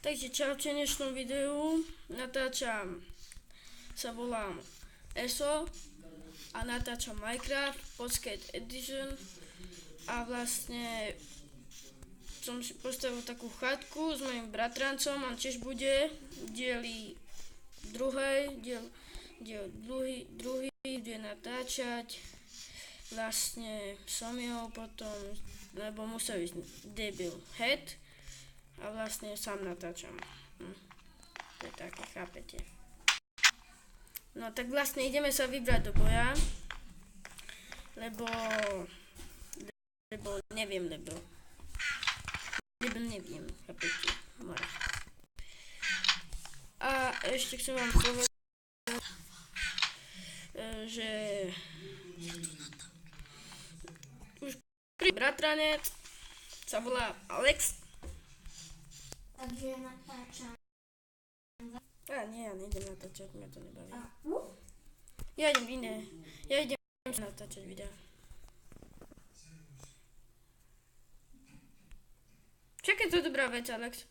Takže čaute, v dnešnom videu natáčam, sa volám ESO a natáčam Minecraft Pocket Edition a vlastne som si postavil takú chatku s mojim bratrancom, on tiež bude dieli druhý bude natáčať vlastne som jeho potom, lebo musel ísť debil head a vlastne sám natáčam. To je také, chápete. No tak vlastne ideme sa vybrať do boja, lebo neviem, chápete. A ešte chcem vám povedať, že už prvý bratranec sa volá Alex. Takže natáčam. Nie, ja nejdem natáčať, mňa to nebaví. Ja idem natáčať videa. Čakaj, to je dobrá vec, Alex.